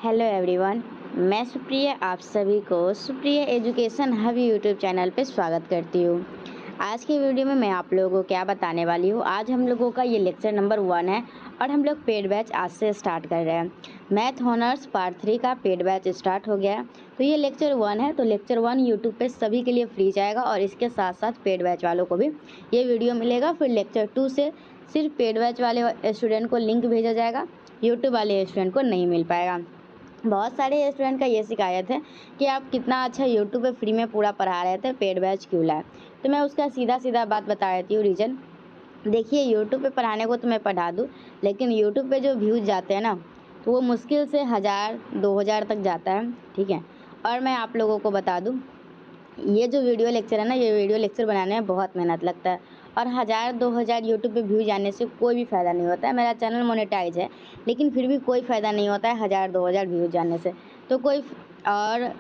Hello everyone, मैं सुप्रिया आप सभी को Supriya education hub YouTube channel पे स्वागत करती हूँ। आज की वीडियो में मैं आप लोगों को क्या बताने वाली हूँ। आज हम लोगों का ये लेक्चर नंबर 1 है और हम लोग पेड बैच आज से स्टार्ट कर रहे हैं। मैथ ऑनर्स पार्ट 3 का पेड बैच स्टार्ट हो गया है। तो ये लेक्चर 1 है, तो लेक्चर 1 यूट्यूब पे सभी के लिए फ्री जाएगा और इसके साथ साथ पेड बैच वालों को भी ये वीडियो मिलेगा। फिर लेक्चर 2 से सिर्फ पेड बैच वाले स्टूडेंट को लिंक भेजा जाएगा, यूट्यूब वाले स्टूडेंट को नहीं मिल पाएगा। बहुत सारे स्टूडेंट का ये शिकायत है कि आप कितना अच्छा यूट्यूब पे फ्री में पूरा पढ़ा रहे थे, पेड बैच क्यों लाए। तो मैं उसका सीधा सीधा बात बता देती हूँ रीज़न। देखिए, यूट्यूब पे पढ़ाने को तो मैं पढ़ा दूँ, लेकिन यूट्यूब पे जो व्यूज़ जाते हैं ना, तो वो मुश्किल से 1000-2000 तक जाता है, ठीक है। और मैं आप लोगों को बता दूँ, ये जो वीडियो लेक्चर है ना, ये वीडियो लेक्चर बनाने में बहुत मेहनत लगता है और 1000-2000 यूट्यूब पे व्यूज आने से कोई भी फ़ायदा नहीं होता है। मेरा चैनल मोनेटाइज है, लेकिन फिर भी कोई फ़ायदा नहीं होता है 1000-2000 व्यूज आने से। तो कोई और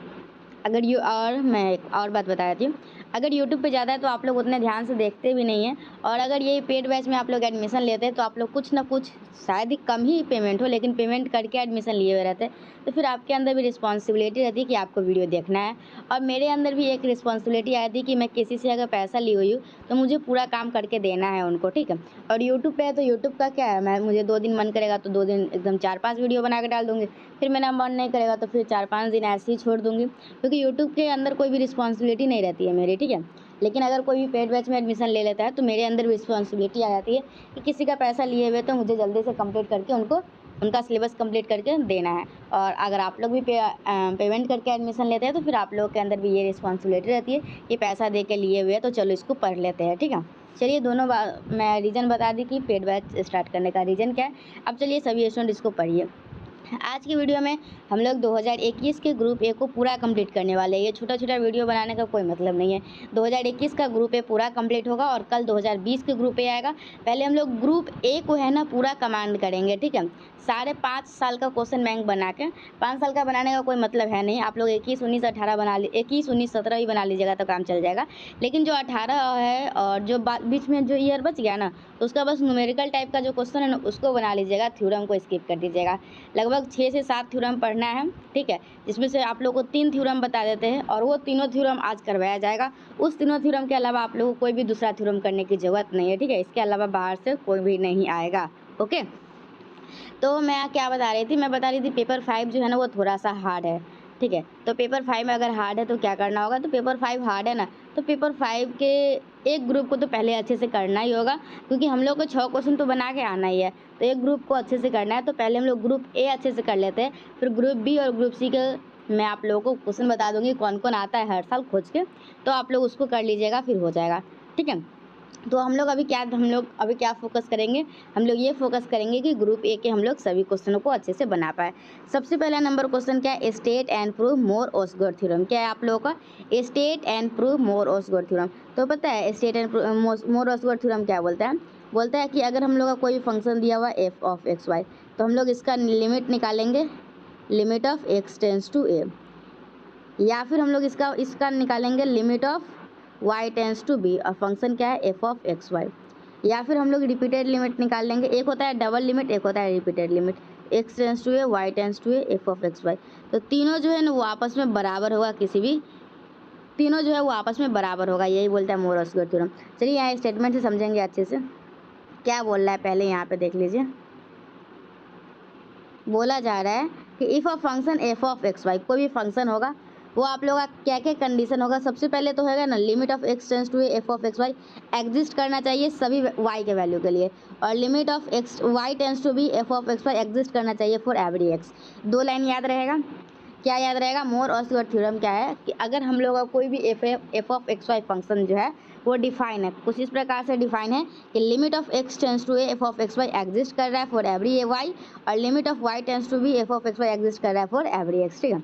अगर और मैं एक और बात बता देती हूँ, अगर यूट्यूब पे ज़्यादा है तो आप लोग उतने ध्यान से देखते भी नहीं हैं। और अगर ये पेड बैच में आप लोग एडमिशन लेते हैं तो आप लोग कुछ ना कुछ, शायद ही कम ही पेमेंट हो, लेकिन पेमेंट करके एडमिशन लिए हुए रहते हैं। तो फिर आपके अंदर भी रिस्पॉन्सिबिलिटी रहती है कि आपको वीडियो देखना है। और मेरे अंदर भी एक रिस्पॉन्सिबिलिटी आई थी कि मैं किसी से अगर पैसा ली हुई हूँ तो मुझे पूरा काम करके देना है उनको, ठीक है। और यूट्यूब पे है तो यूट्यूब का क्या है, मुझे 2 दिन मन करेगा तो 2 दिन एकदम 4-5 वीडियो बना के डाल दूँगी। फिर मेरा मन नहीं करेगा तो फिर 4-5 दिन ऐसे ही छोड़ दूँगी, क्योंकि यूट्यूब के अंदर कोई भी रिस्पॉन्सिबिलिटी नहीं रहती है मेरी, ठीक है। लेकिन अगर कोई भी पेड बैच में एडमिशन ले लेता है तो मेरे अंदर रिस्पॉन्सिबिलिटी आ जाती है कि किसी का पैसा लिए हुए तो मुझे जल्दी से कंप्लीट करके उनको उनका सिलेबस कंप्लीट करके देना है। और अगर आप लोग भी पेमेंट करके एडमिशन लेते हैं तो फिर आप लोग के अंदर भी ये रिस्पॉन्सिबिलिटी रहती है कि पैसा दे के लिए हुए हैं तो चलो इसको पढ़ लेते हैं, ठीक है। चलिए, दोनों मैं रीज़न बता दी कि पेड बैच स्टार्ट करने का रीज़न क्या है। अब चलिए सभी स्टूडेंट इसको पढ़िए। आज की वीडियो में हम लोग 2021 के ग्रुप ए को पूरा कंप्लीट करने वाले हैं। ये छोटा छोटा वीडियो बनाने का कोई मतलब नहीं है। 2021 का ग्रुप ए पूरा कंप्लीट होगा और कल 2020 के ग्रुप ए आएगा। पहले हम लोग ग्रुप ए को है ना पूरा कमांड करेंगे, ठीक है। 5.5 साल का क्वेश्चन बैंक बना के, 5 साल का बनाने का कोई मतलब है नहीं। आप लोग 21, 19, 18 बना 21, 19, 17 भी बना लीजिएगा तो काम चल जाएगा। लेकिन जो 18 है और जो बीच में जो ईयर बच गया ना, तो उसका बस न्यूमेरिकल टाइप का जो क्वेश्चन है ना उसको बना लीजिएगा, थ्योरम को स्किप कर दीजिएगा। लगभग 6 से 7 थ्योरम पढ़ना है, ठीक है, जिसमें से आप लोगों को 3 थ्योरम बता देते हैं और वो तीनों थ्योरम आज करवाया जाएगा। उस तीनों थ्योरम के अलावा आप लोगों को कोई भी दूसरा थ्योरम करने की ज़रूरत नहीं है, ठीक है। इसके अलावा बाहर से कोई भी नहीं आएगा, ओके। तो मैं क्या बता रही थी, मैं बता रही थी पेपर 5 जो है ना वो थोड़ा सा हार्ड है, ठीक है। तो पेपर 5 में अगर हार्ड है तो क्या करना होगा, तो पेपर 5 हार्ड है ना, तो पेपर 5 के एक ग्रुप को तो पहले अच्छे से करना ही होगा, क्योंकि हम लोग को 6 क्वेश्चन तो बना के आना ही है। तो एक ग्रुप को अच्छे से करना है, तो पहले हम लोग ग्रुप ए अच्छे से कर लेते हैं, फिर ग्रुप बी और ग्रुप सी के मैं आप लोगों को क्वेश्चन बता दूंगी कौन कौन आता है हर साल खोज के, तो आप लोग उसको कर लीजिएगा, फिर हो जाएगा, ठीक है। तो हम लोग अभी क्या फोकस करेंगे, हम लोग ये फोकस करेंगे कि ग्रुप ए के हम लोग सभी क्वेश्चनों को अच्छे से बना पाए। सबसे पहला नंबर क्वेश्चन क्या है, state and prove more Osgood theorem. क्या है आप लोगों का, state and prove more Osgood theorem. तो पता है state and more Osgood theorem क्या बोलता है कि अगर हम लोग का कोई भी फंक्शन दिया हुआ एफ ऑफ एक्स वाई, तो हम लोग इसका लिमिट निकालेंगे, limit of x tends to A, या फिर हम लोग इसका निकालेंगे limit of y tends to B, और फंक्शन क्या है एफ ऑफ एक्स वाई। या फिर हम लोग रिपीटेड लिमिट निकाल लेंगे, एक होता है डबल लिमिट, एक होता है repeated limit, x tends to a, y tends to A, F of x y. तो तीनों जो है ना वो आपस में बराबर होगा, तीनों जो है वो आपस में बराबर होगा, यही बोलता है मोर ओसगुड थ्योरम। चलिए यहाँ स्टेटमेंट से समझेंगे अच्छे से क्या बोल रहा है, पहले यहाँ पे देख लीजिए। बोला जा रहा है कि if a function f of x y, कोई भी फंक्शन होगा वो आप लोगों का क्या क्या कंडीशन होगा। सबसे पहले तो होगा ना limit of x tends to f of x y exist करना चाहिए सभी वाई के वैल्यू के लिए, और limit of x y tends to b f of x y exist करना चाहिए फॉर एवरी एक्स। 2 लाइन याद रहेगा, क्या याद रहेगा, मोर ओसगुड थ्योरम क्या है कि अगर हम लोग का कोई भी f of x y function जो है वो डिफाइन है, कुछ इस प्रकार से डिफाइन है कि limit of x tends to A F of x y exist कर रहा है फॉर एवरी ए वाई, और limit of y tends to b f of x y exist कर रहा है फॉर एवरी एक्स, ठीक है।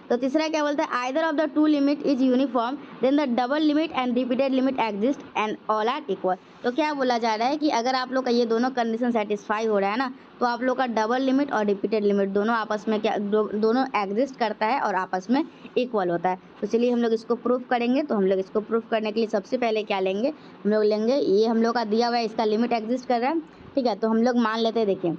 तो तीसरा क्या बोलता है, either of the two limit is uniform then the double limit and repeated limit exist and all are equal. तो क्या बोला जा रहा है कि अगर आप लोग का ये दोनों कंडीशन सेटिस्फाई हो रहा है ना, तो आप लोग का डबल लिमिट और रिपीटेड लिमिट दोनों आपस में दोनों एग्जिस्ट करता है और आपस में इक्वल होता है। तो चलिए हम लोग इसको प्रूफ करेंगे। तो हम लोग इसको प्रूफ करने के लिए सबसे पहले क्या लेंगे, हम लोग लेंगे ये हम लोग का दिया हुआ है, इसका लिमिट एग्जिस्ट कर रहा है, ठीक है। तो हम लोग मान लेते हैं, देखिए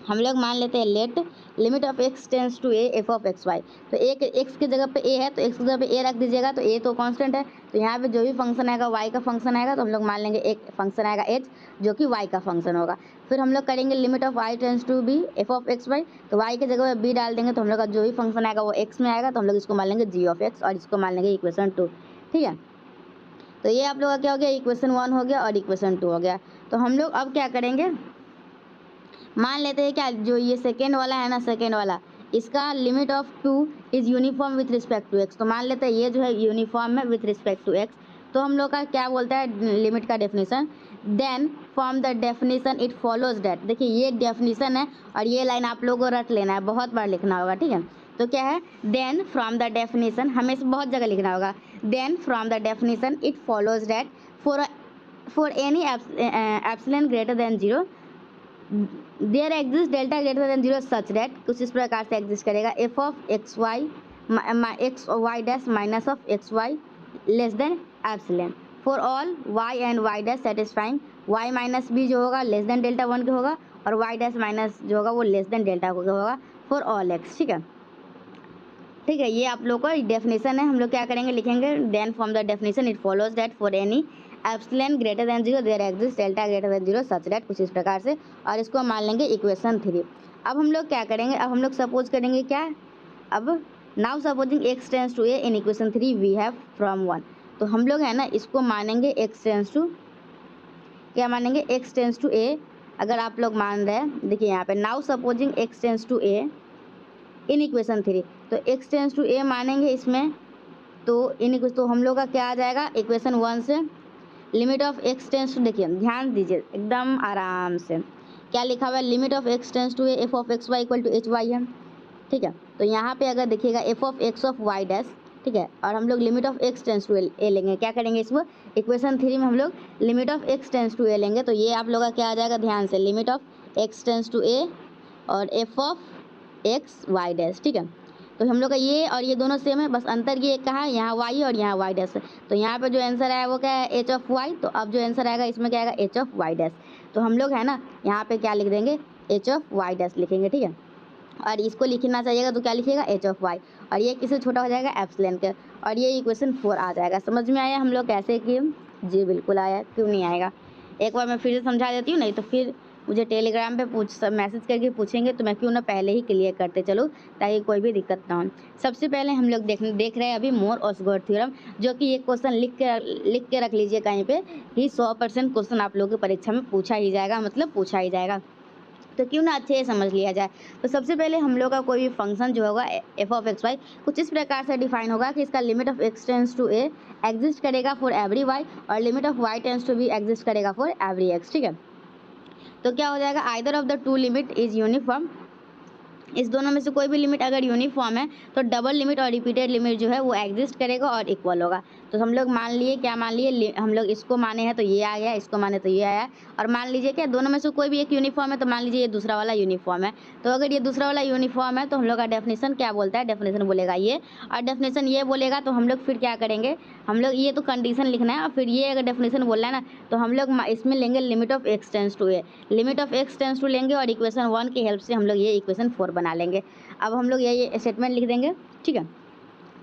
हम लोग मान लेते हैं let limit of x tends to A F of x y. तो एक एक्स की जगह पे ए है तो एक्स की जगह पे ए रख दीजिएगा, तो ए तो कांस्टेंट है, तो यहाँ पे जो भी फंक्शन आएगा वाई का फंक्शन आएगा, तो हम लोग मान लेंगे एक फंक्शन आएगा एच जो कि वाई का फंक्शन होगा। फिर हम लोग करेंगे limit of y tends to b f of x y, तो वाई की जगह पे बी डाल देंगे, तो हम लोग का जो भी फंक्शन आएगा वो एक्स में आएगा, तो हम लोग इसको मान लेंगे जी ऑफ एक्स और इसको मान लेंगे इक्वेशन 2। ठीक है, तो ये आप लोग का क्या हो गया, इक्वेशन 1 हो गया और इक्वेशन 2 हो गया। तो हम लोग अब क्या करेंगे, मान लेते हैं क्या जो ये सेकेंड वाला है ना, सेकेंड वाला इसका limit of 2 is uniform with respect to x. तो मान लेते हैं ये जो है यूनिफॉर्म है विथ रिस्पेक्ट टू एक्स। तो हम लोग का क्या बोलता है लिमिट का definition, then from the definition it follows that. देखिए ये डेफिनेशन है और ये लाइन आप लोगों को रट लेना है, बहुत बार लिखना होगा। ठीक है, तो क्या है, देन फ्रॉम द डेफिनेशन, हमें इसे बहुत जगह लिखना होगा। Then from the definition it follows that for any epsilon greater than 0 there exist delta greater than 0 such that, कुछ इस प्रकार से एग्जिस्ट करेगा, f of x y x Y dash minus of x y less than epsilon for all y and y dash satisfying y minus b जो होगा less than delta 1 के होगा और वाई डैश माइनस जो होगा वो less than delta के होगा फॉर ऑल एक्स। ठीक है, ठीक है, ये आप लोग का डेफिनेशन है। हम लोग क्या करेंगे, लिखेंगे then from the definition it follows that for any epsilon greater than 0 there exist delta greater than 0 such that, कुछ इस प्रकार से, और इसको मान लेंगे इक्वेशन 3। अब हम लोग क्या करेंगे, अब हम लोग सपोज करेंगे क्या, अब now supposing x tends to a in equation 3 we have from 1। तो हम लोग है ना इसको मानेंगे एक्स टेंस टू, क्या मानेंगे, एक्स टेंस टू ए। अगर आप लोग मान रहे हैं, देखिए यहाँ पे now supposing x tends to a in equation 3, तो एक्स टेंस टू ए मानेंगे इसमें, तो तो हम लोग का क्या आ जाएगा, इक्वेशन 1 से limit of x tends to, देखिए ध्यान दीजिए एकदम आराम से, क्या लिखा हुआ है, limit of x tends to A F of x Y equal to H Y है। ठीक है, तो यहाँ पे अगर देखिएगा F of X of Y dash, ठीक है, और हम लोग limit of x tends to A लेंगे, क्या करेंगे इसको, इक्वेशन 3 में हम लोग limit of x tends to A लेंगे, तो ये आप लोग का क्या आ जाएगा, ध्यान से, limit of x tends to A और F of x Y dash. ठीक है, तो हम लोग का ये और ये दोनों सेम है, बस अंतर ये कहाँ है, यहाँ वाई और यहाँ वाई डैश है। तो यहाँ पे जो आंसर आया वो क्या है, एच ऑफ वाई, तो अब जो आंसर आएगा इसमें क्या आएगा, एच ऑफ वाई डैश। तो हम लोग है ना यहाँ पे क्या लिख देंगे, एच ऑफ वाई डैश लिखेंगे। ठीक है, और इसको लिखना चाहिएगा तो क्या लिखिएगा, एच ऑफ वाई, और ये किससे छोटा हो जाएगा, एप्सिलॉन के, और ये इक्वेशन 4 आ जाएगा। समझ में आया हम लोग कैसे किए, जी बिल्कुल आया, क्यों नहीं आएगा, एक बार मैं फिर से समझा देती हूँ, नहीं तो फिर मुझे टेलीग्राम पे मैसेज करके पूछेंगे तो मैं क्यों ना पहले ही क्लियर करते चलो, ताकि कोई भी दिक्कत ना हो। सबसे पहले हम लोग देख रहे हैं अभी मोर ऑसगोट थ्योरम, जो कि ये क्वेश्चन लिख के रख लीजिए कहीं पे कि 100% क्वेश्चन आप लोगों की परीक्षा में पूछा ही जाएगा, मतलब पूछा ही जाएगा, तो क्यों ना अच्छे से समझ लिया जाए। तो सबसे पहले हम लोग का कोई भी फंक्शन जो होगा एफ ऑफ एक्स वाई कुछ इस प्रकार से डिफाइन होगा कि इसका limit of x tends to a exist करेगा फॉर एवरी वाई और limit of y tends to b exist करेगा फॉर एवरी एक्स। ठीक है, तो क्या हो जाएगा, either of the two limit is uniform, इस दोनों में से कोई भी लिमिट अगर यूनिफॉर्म है तो डबल लिमिट और रिपीटेड लिमिट जो है वो एग्जिस्ट करेगा और इक्वल होगा। तो हम लोग मान लिए, क्या मान लिए, हम लोग इसको माने हैं तो ये आ गया, इसको माने तो ये आया, और मान लीजिए क्या दोनों में से कोई भी एक यूनिफॉर्म है, तो मान लीजिए ये दूसरा वाला यूनिफॉर्म है। तो अगर ये दूसरा वाला यूनिफॉर्म है तो हम लोग का डेफिनेशन क्या बोलता है, डेफिनेशन बोलेगा ये, और डेफिनेशन ये बोलेगा तो हम लोग फिर क्या करेंगे, हम लोग ये तो कंडीशन लिखना है, और फिर ये अगर डेफिनेशन बोल रहा है ना तो हम लोग इसमें लेंगे limit of x tends to a, limit of x tends to लेंगे और इक्वेशन 1 की हेल्प से हम लोग ये इक्वेशन 4 बना लेंगे। अब हम लोग ये स्टेटमेंट लिख देंगे। ठीक है,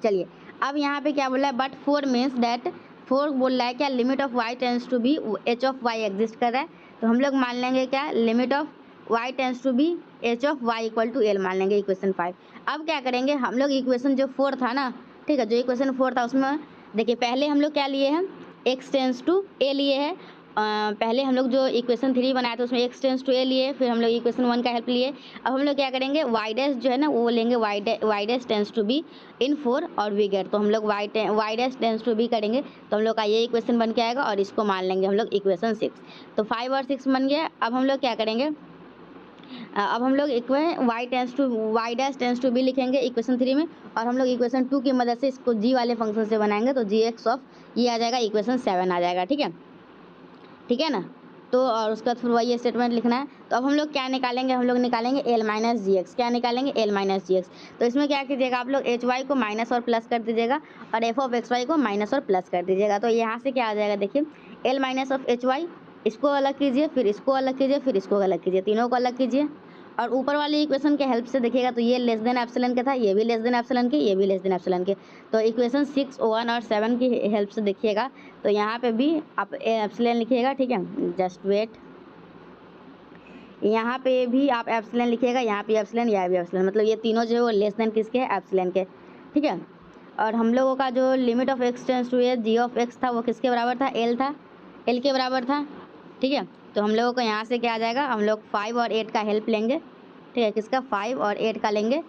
चलिए अब यहाँ पे क्या बोल रहा है, बट 4 मीन्स दैट, 4 बोल रहा है क्या, limit of y tends to b h of y exist कर रहा है, तो हम लोग मान लेंगे क्या, limit of y tends to b h of y equal to l मान लेंगे इक्वेशन 5। अब क्या करेंगे, हम लोग इक्वेशन जो 4 था ना, ठीक है, जो इक्वेशन 4 था उसमें देखिए पहले हम लोग क्या लिए हैं, एक्स टेंस टू ए लिए हैं, पहले हम लोग जो इक्वेशन 3 बनाया था उसमें एक्स टेंस टू ए लिए, फिर हम लोग इक्वेशन 1 का हेल्प लिए। अब हम लोग क्या करेंगे, वाई डैश जो है ना वो लेंगे, y dash tends to b in 4 और वी गेट, तो हम लोग y dash tends to b करेंगे तो हम लोग का ये इक्वेशन बन के आएगा, और इसको मान लेंगे हम लोग इक्वेशन 6। तो 5 और 6 बन गया। अब हम लोग क्या करेंगे, अब हम लोग y dash tends to b लिखेंगे इक्वेशन 3 में, और हम लोग इक्वेशन 2 की मदद से इसको जी वाले फंक्शन से बनाएंगे, तो जी एक्स ऑफ ये आ जाएगा, इक्वेशन 7 आ जाएगा। ठीक है ना, तो और उसका फिर वही स्टेटमेंट लिखना है। तो अब हम लोग क्या निकालेंगे, हम लोग निकालेंगे एल माइनस जी एक्स, क्या निकालेंगे, एल माइनस जी एक्स। तो इसमें क्या कीजिएगा, आप लोग एच वाई को माइनस और प्लस कर दीजिएगा और एफ ऑफ एक्स वाई को माइनस और प्लस कर दीजिएगा। तो यहाँ से क्या आ जाएगा, देखिए l minus of h y, इसको अलग कीजिए, फिर इसको अलग कीजिए, फिर इसको अलग कीजिए, तीनों को अलग कीजिए, और ऊपर वाली इक्वेशन के हेल्प से देखिएगा तो ये लेस देन एप्सिलॉन के था, ये भी लेस देन एप्सिलॉन के, ये भी लेस देन एप्सिलॉन के। तो इक्वेशन 6, 1 और 7 की हेल्प से देखिएगा तो यहाँ पे भी आप एप्सिलॉन लिखिएगा, ठीक है। जस्ट वेट, यहाँ पे भी आप एप्सिलॉन लिखिएगा, यहाँ पे एप्सिलॉन, यहाँ भी एप्सिलॉन, मतलब ये तीनों जो है वो लेस देन किसके है, एप्सिलॉन के, ठीक है। और हम लोगों का जो limit of x tends to a g of x था वो किसके बराबर था, एल था, एल के बराबर था, ठीक है। तो हम लोगों को यहाँ से क्या आ जाएगा, हम लोग 5 और 8 का हेल्प लेंगे, ठीक है। किसका, 5 और 8 का लेंगे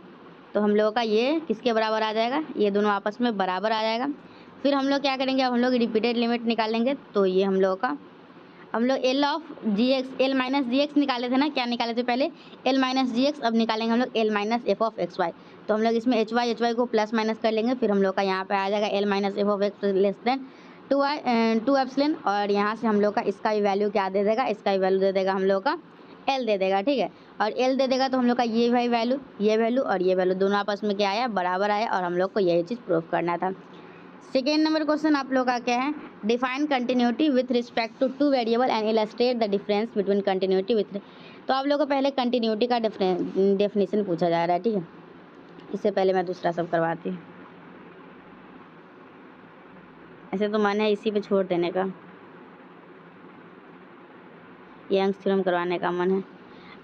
तो हम लोगों का ये किसके बराबर आ जाएगा, ये दोनों आपस में बराबर आ जाएगा। फिर हम लोग क्या करेंगे, अब हम लोग रिपीटेड लिमिट निकालेंगे। तो ये हम लोगों का, हम लोग l of g x, l minus g x निकाले थे ना, क्या निकाले थे पहले, एल माइनस जी एक्स। अब निकालेंगे हम लोग l minus f of x y. तो हम लोग इसमें एच वाई को प्लस माइनस कर लेंगे। फिर हम लोग का यहाँ पे आ जाएगा L minus f of x less than 2 epsilon. और यहाँ से हम लोग का इसका भी वैल्यू क्या दे देगा, इसका भी वैल्यू दे देगा हम लोग का एल दे देगा, ठीक है। और एल दे देगा तो हम लोग का ये भाई वैल्यू, ये वैल्यू और ये वैल्यू दोनों आपस में क्या आया, बराबर आया। और हम लोग को यही चीज़ प्रूव करना था। सेकेंड नंबर क्वेश्चन आप लोग का क्या है, define continuity with respect to 2 variable and illustrate the difference between continuity with. तो आप लोग को पहले कंटिन्यूटी का डेफिनेशन पूछा जा रहा है, ठीक है। इससे पहले मैं दूसरा सब करवाती हूँ, ऐसे तो मन है इसी पे छोड़ देने का, यंग्स थ्योरम करवाने का मन है।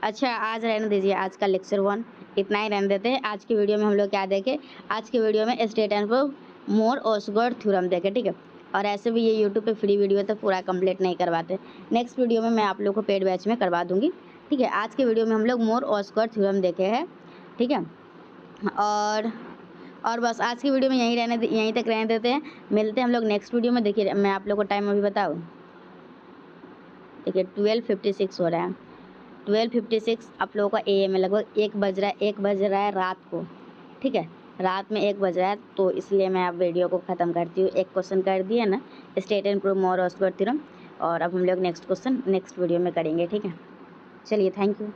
अच्छा आज रहने दीजिए, आज का लेक्चर 1 इतना ही रहने देते हैं। आज की वीडियो में हम लोग क्या देखें, आज की वीडियो में state and proof more Osgood theorem देखें, ठीक है। और ऐसे भी ये यूट्यूब पे फ्री वीडियो तो पूरा कंप्लीट नहीं करवाते, नेक्स्ट वीडियो में मैं आप लोग को पेड बैच में करवा दूंगी, ठीक है। आज की वीडियो में हम लोग मोर ओसगुड थ्योरम देखे हैं, ठीक है। और बस आज की वीडियो में यहीं तक रहने देते हैं। मिलते हैं हम लोग नेक्स्ट वीडियो में। देखिए मैं आप लोग को टाइम अभी बताऊँ, देखिए 12:56 हो रहा है, 12:56 आप लोगों का AM में लगभग 1 बज रहा है रात को, ठीक है। रात में 1 बज रहा है, तो इसलिए मैं अब वीडियो को ख़त्म करती हूँ। एक क्वेश्चन कर दिया ना, state and prove more Osgood theorem, और अब हम लोग नेक्स्ट क्वेश्चन नेक्स्ट वीडियो में करेंगे, ठीक है। चलिए, थैंक यू।